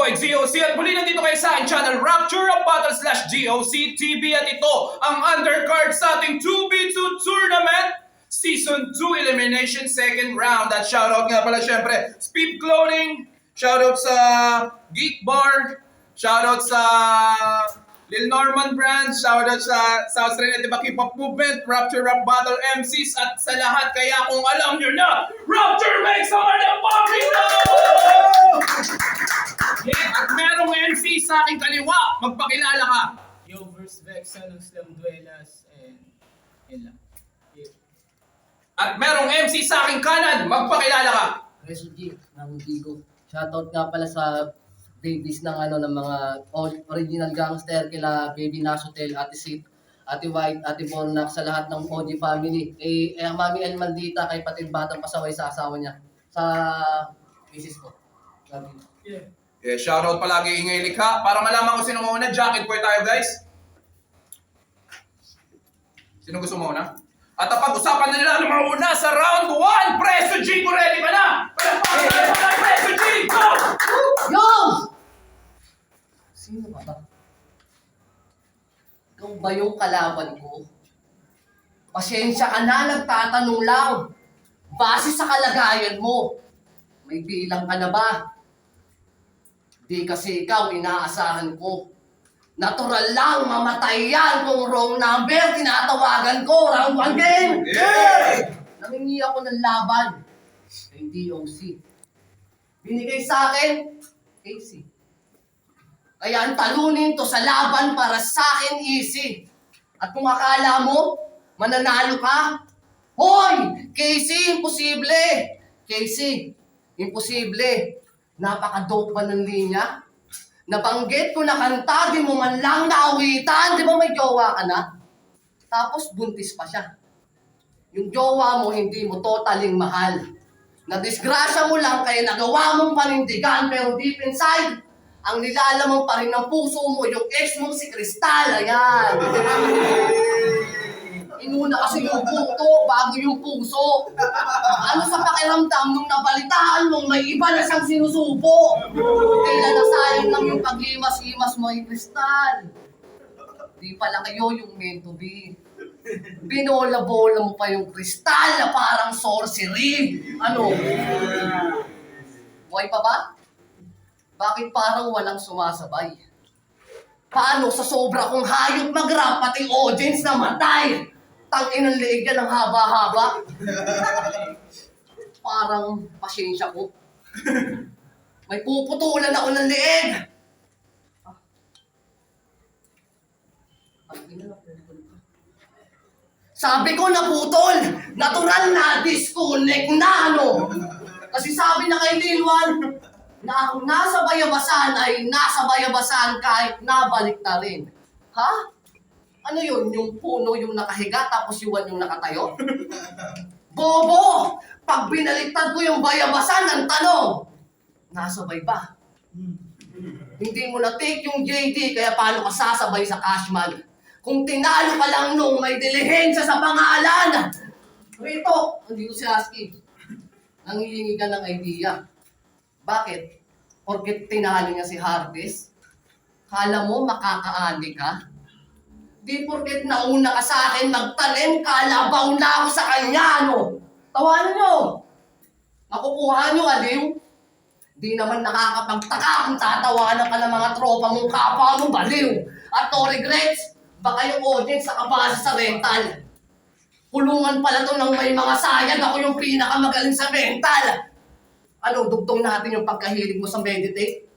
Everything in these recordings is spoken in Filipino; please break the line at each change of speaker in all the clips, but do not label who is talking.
boy GOC at muli nandito kayo sa aking channel Rapture of Battle /GOC TV at ito ang undercard sa ating 2v2 tournament Season 2 Elimination Second Round. At shoutout nga pala syempre Speed Clothing, shoutout sa Geek Bar, shoutout sa Lil Norman Brands, shoutout sa South Trinity Hip Hop Movement, Rapture Rap Battle MCs at sa lahat. Kaya kung alam nyo na, Rapture makes some of the fucking yeah, at merong MC sa aking kaliwa, magpakilala ka.
Yo, verse Vexa ng Slam Duelas and yun lang. Yeah.
At merong MC sa aking kanan, magpakilala ka.
Reso G ng Bigo. Shoutout nga pala sa babies ng ng mga original gangster kila Baby Nasotel, Ate Sid, Ate White, Ate Bornak, sa lahat ng OG family. Mami El Maldita, kay Patid Batang Pasaway sa asawa niya. Sa misis ko.
Yeah.
Yeah, shoutout palagi Ingay Likha. Para malaman ko sino mauna, jacket po tayo guys. Sino gusto mauna? At pag-usapan na nila ang mauna sa round 1. Preso G, ready ka na? Preso G, go!
Yo! Sino ba ba? Ikaw ba yung kalaban ko? Pasensya ka na, nagtatanong lang. Base sa kalagayan mo, may bilang ka na ba? Di kasi ikaw inaasahan ko. Natural lang, mamatay yan kung wrong number, tinatawagan ko. Round 1 game!
Yeah!
Nangingi ako ng laban. Hindi DOC. Binigay sa akin, Casey. Kaya ang talunin to sa laban para sa akin easy. At kung akala mo, mananalo ka, hoy! Casey, imposible! Casey, imposible. Napaka-dope ba ng linya? Nabanggit ko na kanta, di mo man lang naawitan. Di ba may jowa ka na? Tapos buntis pa siya. Yung jowa mo, hindi mo totaling mahal. Nadisgrasya mo lang kaya nagawa mong panindigan, pero deep inside, ang nilalaman pa rin ng puso mo, yung ex mong si Cristal. Ayan. Inuna kasi yung puto bago yung puso. Ano sa pakiramdam nung nabalitaan mong may iba na siyang sinusubo? Kaya nasayang lang yung pag-imas-imas mo yung Cristal. Di pala kayo yung meant to be. Binola-bola mo pa yung Cristal na parang sorcery. Ano? Buhay pa ba? Bakit parang walang sumasabay? Paano sa sobra kong hayop mag-rap pati audience na matay? Tangin ang leeg yan ng haba-haba. Parang pasensya ko. May puputulan ako ng leeg. Sabi ko naputol. Natural na disconnect na Kasi sabi na kay Lilwan, na ang nasa bayabasan ay nasa bayabasan kahit nabalik na rin. Ha? Ano yun? Yung puno yung nakahiga tapos yung nakatayo? Bobo! Pag binaliktad ko yung bayabasan, ang tanong, nasabay ba? Hindi mo na-take yung JD, kaya paano ka sasabay sa Cashman? Kung tinalo ka lang nung may dilihensya sa pangalan. Rito, hindi ko si Husky. Nangihingi ka ng idea. Bakit? Porket tinalo niya si Harvest? Kala mo makakaani ka? Di porket nauna ka sa akin magtanim, kalabaw na ako sa kanya, Tawanan nyo! Makukuha nyo, aliw. Di naman nakakapagtaka kung tatawanan ka ng mga tropa mong kapwa mong baliw. At no regrets, baka yung audience nakabasa sa rental. Kulungan pala to ng may mga sayang, ako yung pinakamagaling sa mental. Ano, dugtong natin yung pagkahilig mo sa meditate?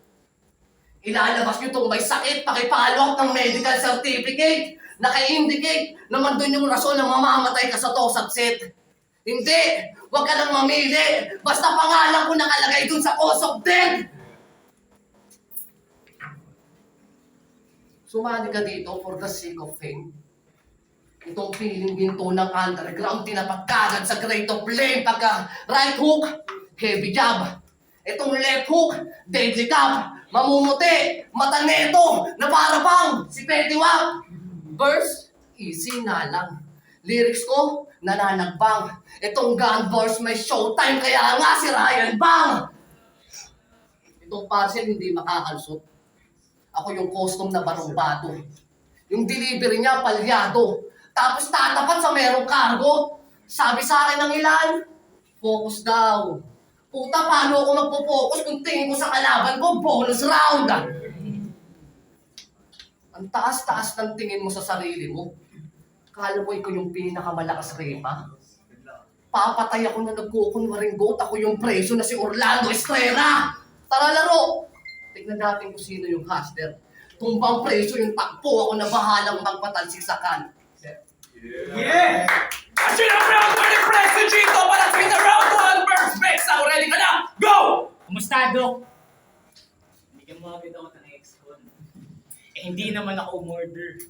Ilalabas nyo itong may sakit, pakipalo ng medical certificate, naka-indicate naman doon yung rason na mamamatay ka sa tosatset. Hindi! Huwag ka nang mamili! Basta pangalan ko nakalagay doon sa cause of death! Sumali ka dito for the sake of fame. Itong feeling ginto ng underground, tinapat kagad sa grade of flame pagka right hook, heavy jab. Itong left hook, deadly cup. Mamumuti, mata neto, na para bang si Petiwap. Verse, easy na lang. Lyrics ko, nananagbang. Itong gun bars may showtime, kaya nga si Ryan Bang. Ito itong parcel hindi makakalsot. Ako yung custom na barumbado. Yung delivery niya, palyado. Tapos tatapat sa merong cargo. Sabi sa akin ng ilan, focus daw. Puta, paano ako magpo-focus kung tingin ko sa kalaban ko, bonus round. Ang taas-taas ng tingin mo sa sarili mo. Kala mo ikaw yung pinakamalakas repa? Papatay ako na nagkukunwaring goat. Ako yung preso na si Orlando Estrella. Tara laro! Tignan natin kung sino yung hustler. Tumbang preso yung takbo. Ako na bahalang magpatalsisakan.
Yeah! At yun ang round 1 ni Presto Chito para sa the round 1 versus Bexa. Ready ka na? Go!
Kumusta, Dok? Bigyan mo agad ako ng ex-con. Hindi naman ako murder.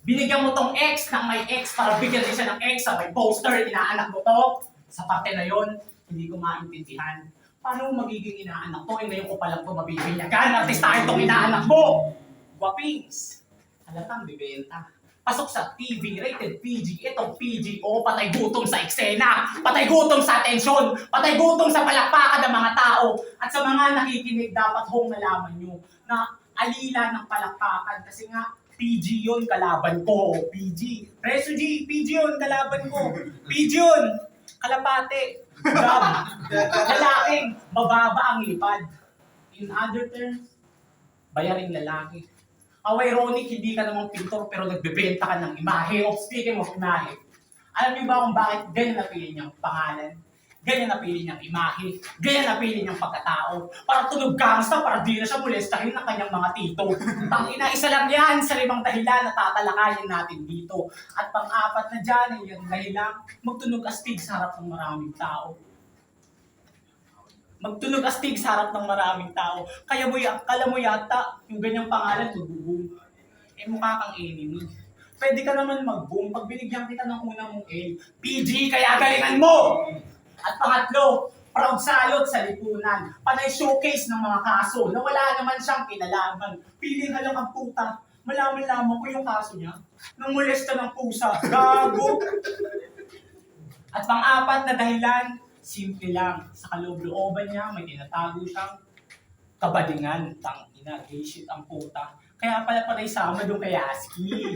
Binigyan mo tong ex ng may ex para bigyan din siya ng ex sa may poster. Inaanak mo to. Sa parte na yon, hindi ko maintindihan. Paano magiging inaanak to? Ngayon ko palang to mabibinyagan. Artistahin tong inaanak mo! Guwapings! Halatang bibenta. Pasok sa TV, rated PG. Itong PG, patay gutom sa eksena. Patay gutom sa atensyon. Patay gutom sa palakpakan ng mga tao. At sa mga nakikinig, dapat hong nalaman nyo na alila ng palakpakan. Kasi nga, PG yun, kalaban ko. PG. Preso G, PG yun, kalaban ko. PG yun, kalapate. Gab. Lalaking, mababa ang lipad. In other terms, bayaring lalaki. How ironic, hindi ka namang pintor pero nagbebenta ka ng imahe. Speaking of imahe, alam niyo ba kung bakit ganyan napili niyang pangalan? Ganyan napili niyang imahe? Ganyan napili niyang pagkatao? Para tunog gangsta, para di na siya molestahin ng kanyang mga tito. Tangina, isa lang yan sa 5 dahilan na tatalakayin natin dito. At pang-apat na dyan ay yung dahilan magtunog astig sa harap ng maraming tao. Magtunog astig sa harap ng maraming tao. Kala mo yata, yung ganyang pangalan, mag-boom. Mukha kang enemy. Pwede ka naman mag-boom pag binigyan kita ng unang mong L. PG, kaya galingan mo! At pangatlo, proud salot sa lipunan. Panay showcase ng mga kaso na wala naman siyang kinalaman. Piling ka lang ang puta. Malaman-laman ko yung kaso niya. Nang molesta ng pusa. Gago! At pang-apat na dahilan, simple lang. Sa kaloob-looban niya, may tinatago siyang kabadingan. Tangina, gay shit ang puta. Kaya pala panay sama doon kay Yaski.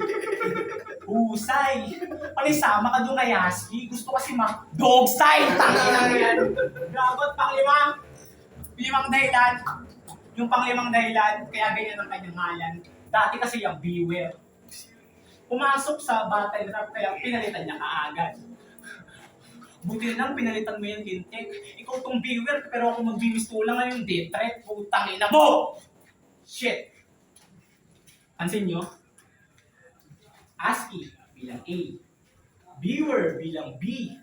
Husay. Panay sama ka doon kay Yaski. Gusto kasi dog style. Tangina yan. Gagot, pang-5. 5 dahilan. Yung pang-5 dahilan, kaya ganyan ang kanyang ngalan. Dati kasi yung Beware. Pumasok sa battle rap, kaya pinalitan niya kaagad. Buti lang, pinalitan mo yung lintik. Ikaw tong Beware, pero ako mag-biwisto lang ngayon. Death threat, putang ina mo! Shit! Pansin nyo? ASCII bilang A. Beware bilang B.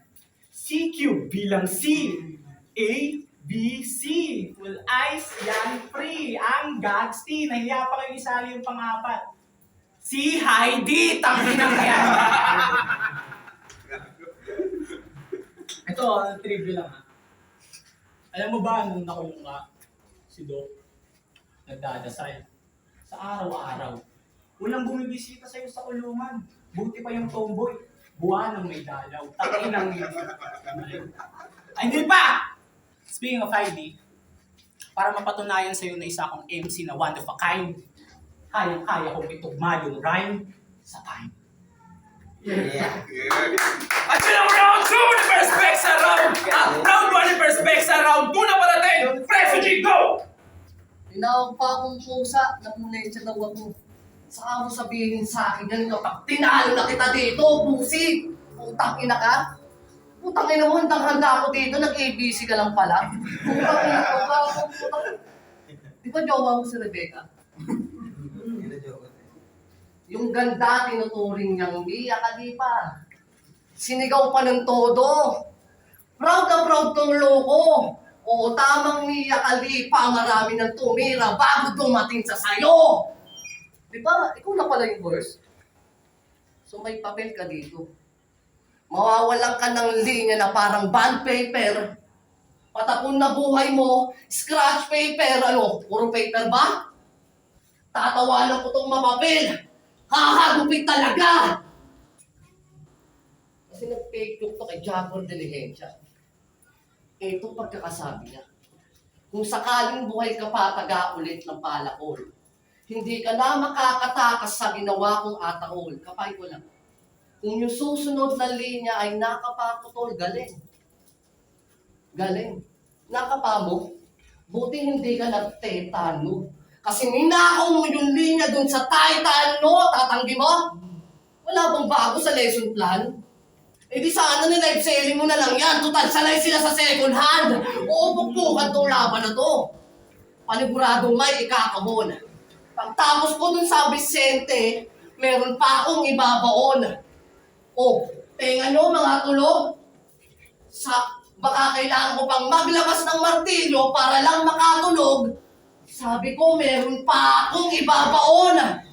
CQ bilang C. A, B, C. Full eyes, yan free. Ang Gagsti, nahiya pa kayo isali yung pang-apat. Si Heidi, tangin ang kaya. Ito, trivia lang ha. Alam mo ba nung nakulong ka, si Doc, nagdadasal sa araw-araw. Walang bumibisita sa'yo sa kulungan. Buti pa yung tomboy. Buwan ng may dalaw. Takay ng ay, hindi pa! Speaking of Heidi, para mapatunayan sa'yo na isa akong MC na one of a kind, kayang-kaya kong itugma yung rhyme sa time.
At yun ang round 2 ni Perspex sa round 1 ni Perspex sa round 2 na parating. Preso G, go!
Tinawag pa akong pusa, namuletsa daw ako. Saka mo sabihin sa akin yan kapag tinalo na kita dito, pusi! Putang ina ka? Putang ina mo, handang-handa ako dito, nag-ABC ka lang pala. Putang ina ka, putang. Di ba jowa mo si Rebecca? Yung ganda, tinuturing niyang Mia Khalifa. Sinigaw pa ng todo. Proud na proud tong loko. O tamang Mia Khalifa, marami nang tumira bago dumating sa sayo. Di ba? Ikaw na pala yung verse. So may papel ka dito. Mawawalan ka ng linya na parang bond paper. Patapon na buhay mo, scratch paper, puro paper ba? Tatawanan ko tong mapapel. Hahagupit talaga! Kasi nag-fake joke to kay Jacor Diligencia. Ito pagkakasabi niya. Kung sakaling buhay ka pa, taga ulit ng palakol. Hindi ka na makakatakas sa ginawa kong ataol. Kapay ko lang. Kung yung susunod na linya ay nakapakutol, galing. Galing. Nakapa mo, buti hindi ka nagtetano. Kasi ninakaw mo yung linya dun sa Titano, tatanggi mo? Wala bang bago sa lesson plan? Eh di sana ni-live selling mo na lang yan. Total, sanay sila sa second hand. Oo, pukpukan tong laban na to. Paniguradong may ikakamon. Pagtapos ko dun sa Vicente, meron pa akong ibabaon. O, tenga nyo mga tulog. Baka kailangan ko pang maglabas ng martilyo para lang makatulog. Sabi ko, meron pa akong ibabaon.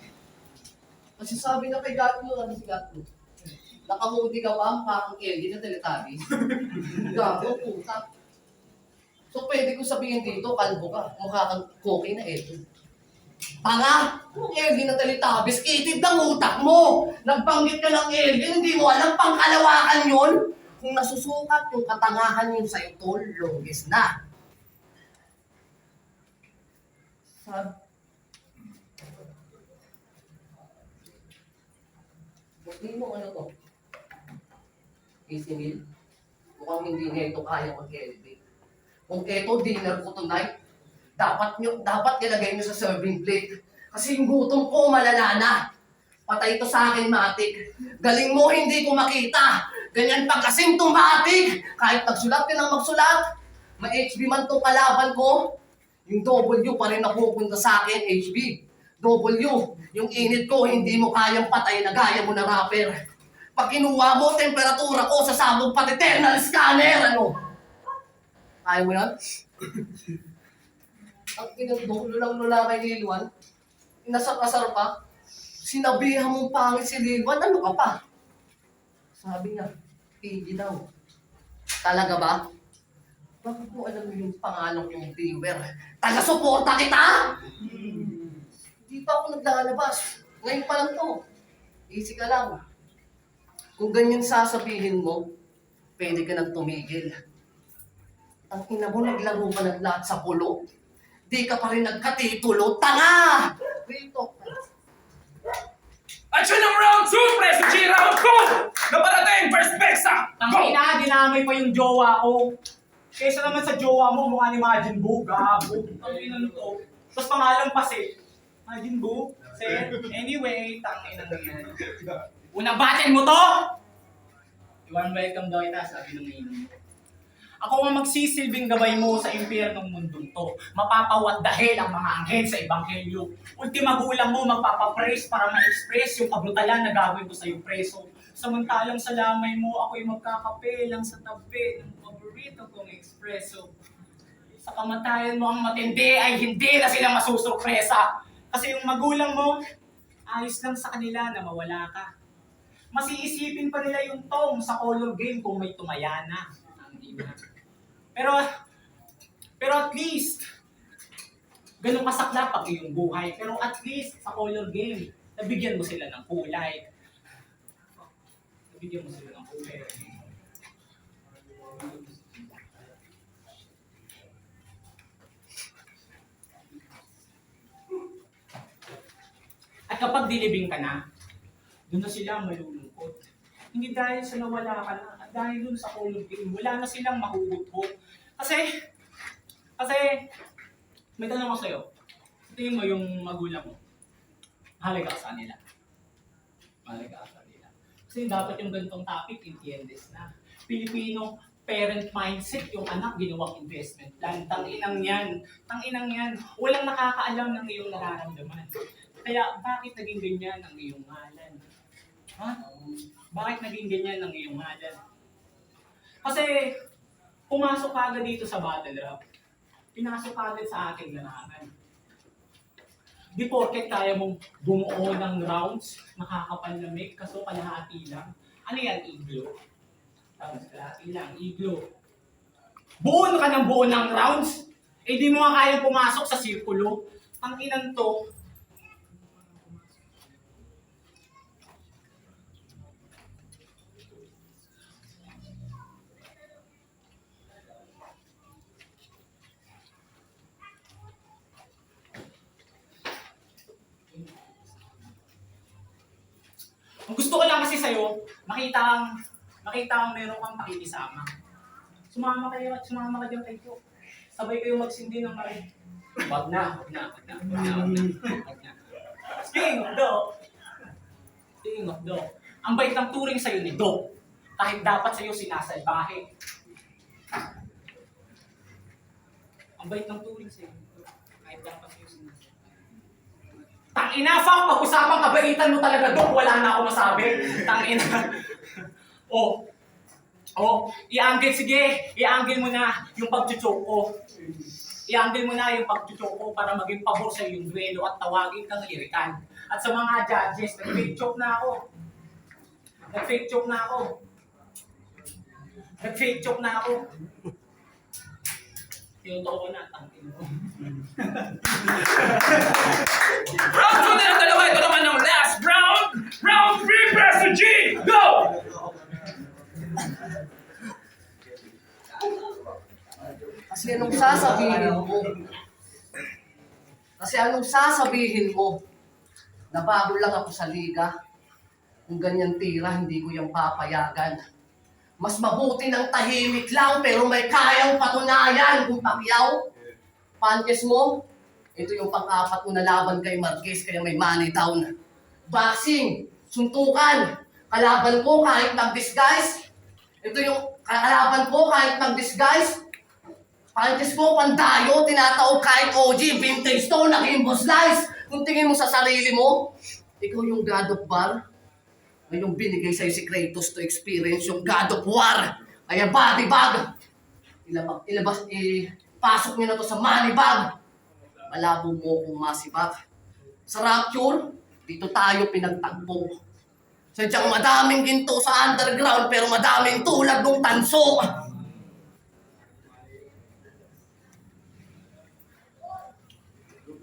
Kasi sabi na kay Gatlo, ano si Gatlo? Nakamudi ka ba? Mukha kang Kelly na Teletubbies. Gago, puta. So pwede ko sabihin dito, kalbo ka. Mukha kang Cookie na Edo. Tanga! Kung Elgin na Teletubbies, itid ng utak mo! Nagbanggit ka ng Elgin, hindi mo alam pang kalawakan yun! Kung nasusukat yung katangahan yun sa'yo, tol, longest na. Hindi mo ano to? Isingil? Mukhang hindi niya ito kaya mag-elevate. Kung eto, dinner ko tonight, dapat nilagay nyo sa serving plate. Kasi yung gutom ko, malala na. Patay ito sa akin, matik. Galing mo, hindi ko makita. Ganyan pa kasing tumatik. Kahit magsulat ka ng magsulat, ma-HB man itong kalaban ko, yung W pa rin napupunta sa akin, HB. W, yung init ko, hindi mo kayang patay na gaya mo na rapper. Pag kinuha mo, temperatura ko, sasabog pati thermal scanner, ano? Kaya mo yan? Ang pinagdulo lang nula kay Lilwan, inasar-asar pa, sinabihan mong pangit si Lilwan, ano ka pa? Sabi niya, pigi daw. Talaga ba? Bakit mo alam yung pangalan yung viewer? Taga-suporta kita! Hindi pa ako naglalabas. Ngayon pa lang to. Easy ka lang. Kung ganyan sasabihin mo, pwede ka nang tumigil. Ang ina mo, naglaro ka ng lahat sa pulo. Di ka pa rin nagkatitulo. Tanga! Real talk.
At yun ang round 2, Preso G, round 2! Naparating, first Bexa! Go!
Tangina, dinamay pa yung jowa ko. Kaysa naman sa jowa mo, mukha ni Majin Buu, gago. Tangina nito. Tapos pangalan pa si Majin Buu. Anyway, tangina na yan. Unang batin mo to! Iwan welcome daw kita, sabi ng ino. Ako ang magsisilbing gabay mo sa impyernong mundong to. Mapapawat dahil ang mga anghel sa ebanghelyo. Ultima gulang mo magpapapraise para ma-express yung kabrutalan na gagawin ko sa iyong preso. Samantalang sa lamay mo, ako'y magkakape lang sa tabi ng paborito kong espresso. Sa kamatayan mo ang matindi ay hindi na sila masusurpresa. Kasi yung magulang mo, ayos lang sa kanila na mawala ka. Masiisipin pa nila yung tong sa color game kung may tumaya na. Ang ina. Pero at least, ganun kasaklap ang iyong buhay. Pero at least, sa color game, nabigyan mo sila ng kulay. Nabigyan mo sila ng kulay. At kapag dilibing ka na, doon na sila malulungkot. Hindi dahil sa nawala ka na, at dahil doon sa color game, wala na silang mahuhutot. Kasi, may tanong ko sa'yo. Tingin mo yung magulang mo, mahalaga ka sa kanila. Mahalaga ka sa kanila. Kasi dapat yung ganitong topic, entiendes na. Pilipino parent mindset, yung anak ginawang investment plan. Tanginang yan. Walang nakakaalam ng iyong nararamdaman. Kaya, bakit naging ganyan ang iyong ngalan? Ha? Bakit naging ganyan ang iyong ngalan? Kasi, pumasok ka agad dito sa battle rap. Pinasok ka agad sa ating larangan. Di porket kaya mong bumuo ng rounds, makakapanlamig, kaso kalahati lang. Ano yan, iglo? Tapos kalahati lang, iglo. Buo ka ng buo ng rounds, eh di mo nga kayang pumasok sa sirkulo. Ang inan to, kasi sa'yo, makita ang meron kang pakikisama. Sumama ka dyan kay Joe. Sabay kayo magsindi ng mari. Wag na. Speaking of Doc, ang bait ng turing sa'yo ni Doc, kahit dapat sa'yo sinasalbahe. Ang bait ng turing sa'yo ni Doc, kahit dapat sa'yo sinasalbahe. Tangina, fuck! Pag-usapang kabaitan mo talaga, Doc, wala na ako masabi. Tangina. I-angle mo na yung pag-choke ko. I-angle mo na yung pag-choke ko para maging pabor sa yung duelo at tawagin kang lirikan. At sa mga judges, nag-fake choke na ako. Tinuto ko na, tangin mo.
Round 2 na ng dalawa. Ito naman ang last round. Round 3, Preso G! Go!
Kasi anong sasabihin mo? Na bago lang ako sa liga. Kung ganyan tira, hindi ko yung papayagan. Mas mabuti ng tahimik lang pero may kayang patunayan kung Pacquiao. Punches mo, ito yung pang-apat mo na laban kay Marquez kaya may money down. Boxing, suntukan, kalaban ko kahit nag-disguise. Ito yung kalaban ko kahit nag-disguise. Punches ko, pandayo, tinataog kahit OG, vintage to, naging boss lies. Kung tingin mo sa sarili mo, ikaw yung God of War. Ngayong binigay sa'yo si Kratos to experience yung God of War. Kaya body bag. Pasok nyo na to sa money bag. Malabo mo kung masibak. Sa Rapture, dito tayo pinagtagpo. Sadyang madaming ginto sa underground pero madaming tulad ng tanso.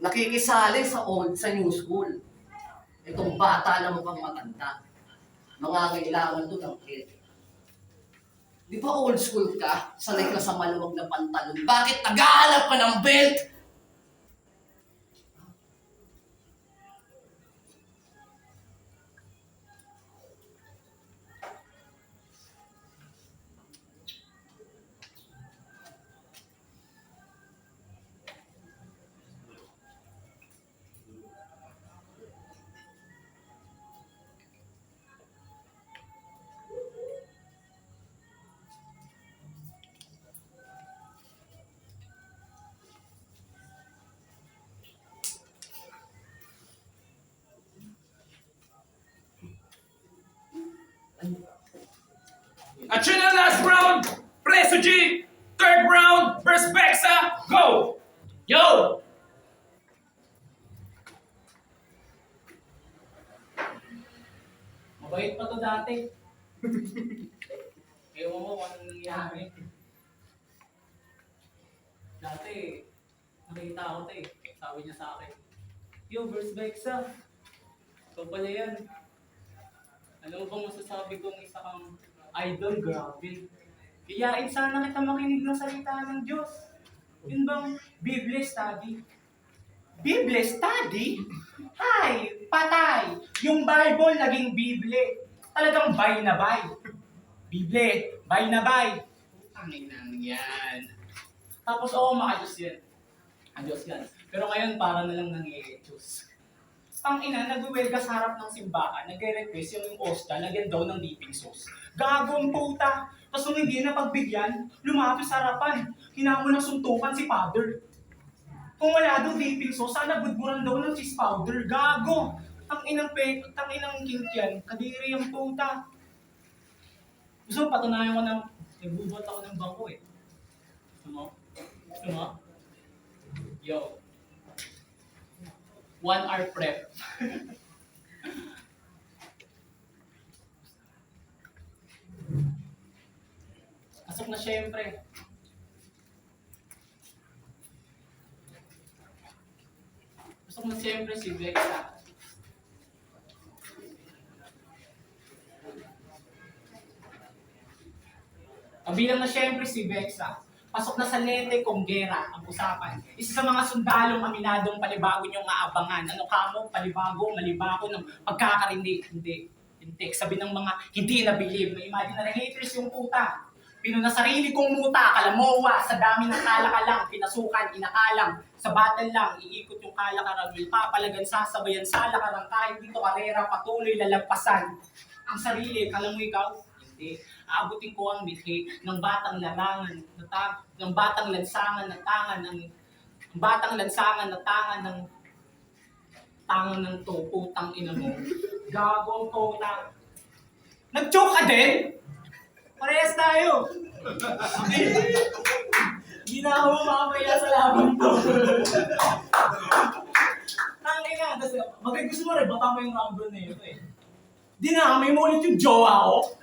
Nakikisali sa new school. Itong bata na mukhang matanda. Mangangailangan to ng kid. Di ba old school ka? Sanay ka sa maluwag na pantalon. Bakit naghahanap ka ng belt?
At yun ang last round. Preso G, third round, versus Bexa. Go! Yo!
Mabait pa to dati. Ewan mo kung anong nangyari. Dati, nakita ako to eh. Sabi niya sa akin, yo, verse Bexa. Ikaw pala yan. Alam mo bang masasabi kong isa kang idol? Grabe. Iyain sana kita makinig ng salita ng Diyos. Yun bang Bible study? Bible study? Hay, patay! Yung Bible naging Bible. Talagang bay na bay. Bible, bay na bay. Angin nang yan. Tapos maayos yan. Ayos yan. Pero ngayon para na lang nangyayos. Ang ina, nag-welga sa harap ng simbahan, nag-request yung ostra, lagyan daw ng dipping sauce. Gagong puta! Tapos nung hindi na pagbigyan, lumapit sa harapan. Hinamon ng suntukan si Father. Kung wala daw dipping sauce, sana budburan daw ng cheese powder. Gago! Tang inang kink yan, kadiri yung puta. Gusto mo patunayan ko ng, nagbubot ako ng bangko eh. Gusto mo? Yo. 1 hour prep. Pasok na syempre. Pasok na syempre si Bexa. Kabilang na syempre si Bexa. Pasok na sa Lete Conguera ang usapan. Isa sa mga sundalong aminadong panibago niyong aabangan. Ano ka mo? Panibago, malibago ng pagkakarindi. Hindi lintik. Sabi ng mga hindi na-believe na imaginary haters yung puta. Pinuna sarili kong muta, kalamowa, sa dami ng kalakalang, pinasukan, inakalang, sa battle lang, iikot yung kalakaran, papalagan, sasabayan, sa lakaran, kahit dito karera, patuloy lalagpasan. Ang sarili, kala mo ikaw? Hindi. Aabutin ko ang mithi ng batang larangan, ng batang lansangan na tangan, ng batang lansangan na tangan ng to, putang ina mo. Gagong putang. Nag-joke ka din? Parehas tayo. Hindi na ako mamaya sa laban to. Tangin nga, kasi gusto mo rin, bata mo yung round doon na ito eh. Dinamay mo ulit yung jowa ko.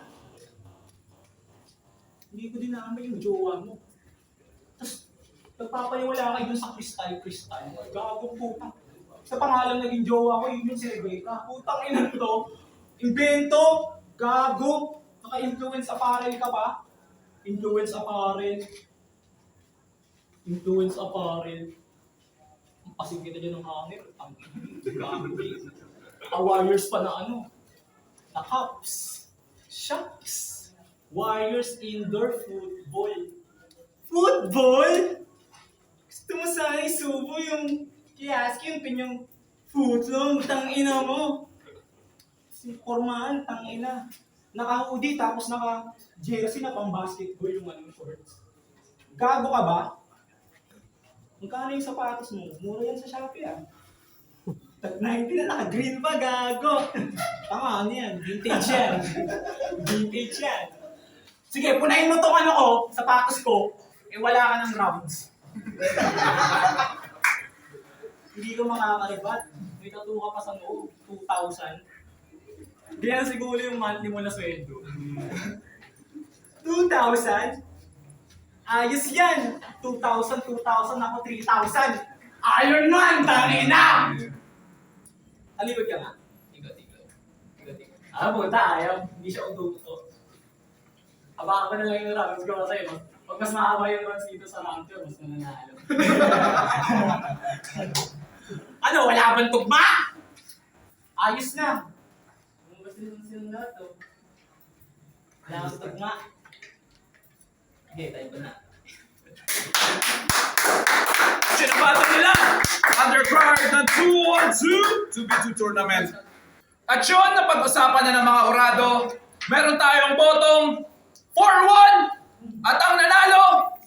Hindi ko dinamay yung jowa mo. Tapos, nagpapaniwala kayo dun sa kristal. Gagong putang. Sa pangalan naging jowa ko, yun yung si Rebecca. Putang ina to. Invento. Gago. Naka-influence apparel ka ba? Influence apparel. Ang pasig kita dyan ng hangin. Ang warriors pa na ano. Na cups. Shucks. Warriors indoor football. Football? Gusto mo sana isubo yung kiosk yung pinyong footlong. Tangina mo. Pormahan, tangina. Naka-hoodie tapos naka-jersey na pang basketball yung anong shorts. Gago ka ba? Magkano yung sapatos mo? Mura yan sa Shopee ah. Tag 90 na naka-green pa, gago. Tama, ano yan? Vintage yan. Sige, punayin mo tong ano ko, sapatos ko, eh wala ka ng rounds. Hindi ko makakaribat. May tattoo ka pa sa loob, 2,000. Hindi yan siguro yung monthly mo na sweldo. 2,000? Ayos yan! 2,000, ako 3,000. Iron Man, tangina! Talikod ka nga. Ikot. Puta, ayaw. Hindi siya ututo. Abangan ko na lang yung rounds ko kasi pag mas mahaba yung rounds dito sa round 2, mas mananalo. Ano, wala bang tugma? Ayos na. Sino na to? Wala kang tugma. Okay, tayo ba na?
Sinabata nila! Undercard ng 2-on-2 2v2 tournament. At yun, napag-usapan na ng mga orado. Meron tayong bottom 4-1. At ang nanalo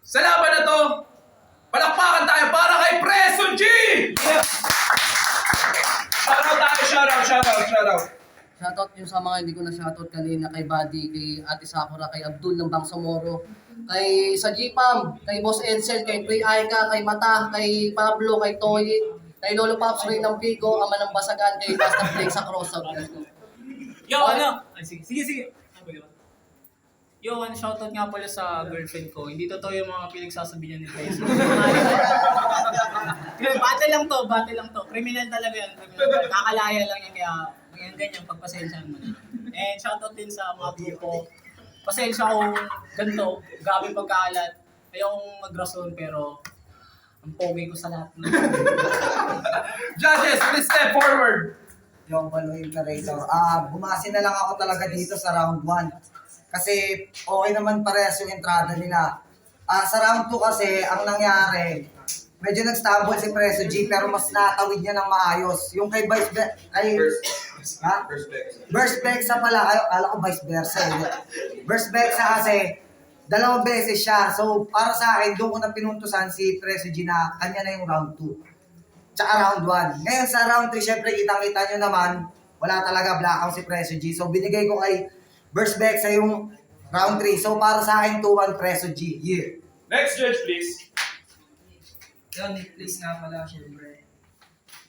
sa laban na to, palakpakan tayo para kay Preso G! Shoutout.
Shoutout yung sa mga hindi ko na shoutout kanina kay Buddy, kay Ate Sakura, kay Abdul ng Bangsamoro, kay sa Gpam, kay Boss Edsel, kay Pre Aika, kay Mata, kay Pablo, kay Toy, kay Lolo Paps, Ray ng Pico, Ama ng Basagan, kay Master Play sa Crossout.
Yo, ano? Ay, sige. Ano ba yun? Yo, shoutout nga pala sa girlfriend ko. Hindi totoo yung mga pinagsasabihan ni Preso. Bate lang to. Criminal talaga yan. Nakakalaya lang yan kaya ganyan pagpasensyahan mo na. And shoutout din sa mga grupo. Pasensya kung ganito, gabi pagkaalat. Ayokong magrason pero ang pogi ko sa lahat.
Judges, please step forward.
Yung Baloy Narrator. Bumase na lang ako talaga dito sa round 1. Kasi okay naman parehas yung entrada nila. Sa round 2 kasi, ang nangyari, medyo nag-stumble si Preso G pero mas natawid niya ng maayos. Yung kay Burst Bexa pala, kala ko vice versa. Burst Bexa kasi, 2 beses siya. So, para sa akin, doon ko na pinuntusan si Preso G na kanya na yung round 2. Tsaka round 1. Ngayon sa round 3, syempre kitang-kita nyo naman, wala talaga blackout si Preso G. So, binigay ko kay Burst Bexa yung round 3. So, para sa akin, 2-1 Preso G. Yeah.
Next judge, please.
Yun, please nga pala, syempre.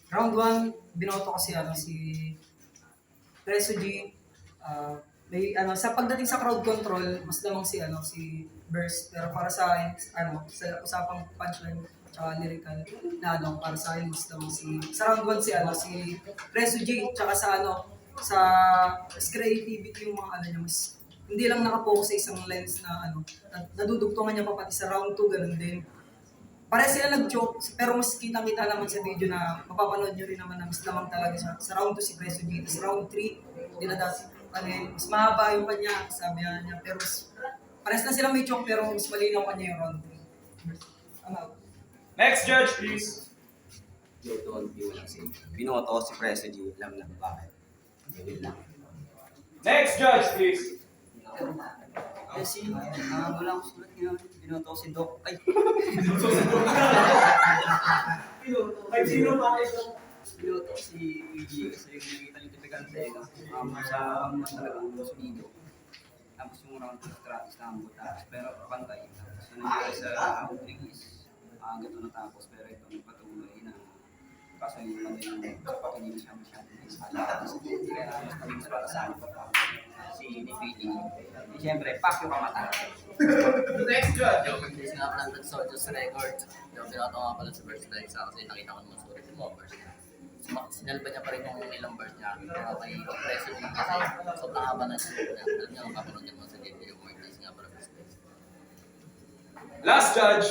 Round 1, binoto ko si Preso G. Sa pagdating sa crowd control, mas lamang si Burst. Pero para sa akin, sa usapang punchline, tsaka lyrical, para sa akin, mas lamang sa round 1 si Preso G, tsaka sa creativity yung mga niya, mas hindi lang nakapokus sa isang lens na nadudugtungan niya pa pati sa round 2, ganun din. Pare sila nag-choke, pero mas kitang-kita naman sa video na mapapanood nyo rin naman na mas lamang talaga siya. Sa round 2 si Preso G, sa round 3, hindi na dati, mas mahaba yung kanya, sabi niya, pero pares na sila may choke, pero mas malinaw kanya yung round 3. Ano?
Next judge, please.
Doon, binoto si Preso G, alam na bakit. Yun lang.
Next judge, please.
Kasi, wala akong sulat ngayon. Binoto si Doc. Ay! Binoto si PG kasi nakita niyo typical sa'yo. Sa talagang sumido. Tapos yung round 2 strategies na ang butas. Pero pantay. Tapos yung nangyari sa round 3 is gato natapos. Pero ito patuloy na kaso yung mga hindi na siya masyadong isala. Kaya mas malinis para sa akin si DPD. Siyempre, pakyo ka mata.
Next judge.
Hindi nga pala nag-soldiers record. Yung binato nga pala sa verse like sa kasi nakita ko naman sa ulit mo verse niya. Sinalba niya pa rin yung ilang verse niya. Kaya may preso niya kasi sobrang haba ng slope niya. Alam niya kung papanood niya mo sa video yung more days nga pala verse like.
Last judge.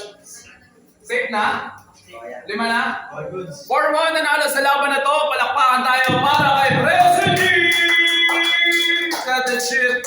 Safe na? 5 na? 4-1 nanalo sa laban na to. Palakpakan tayo para kay President! Cut that shit.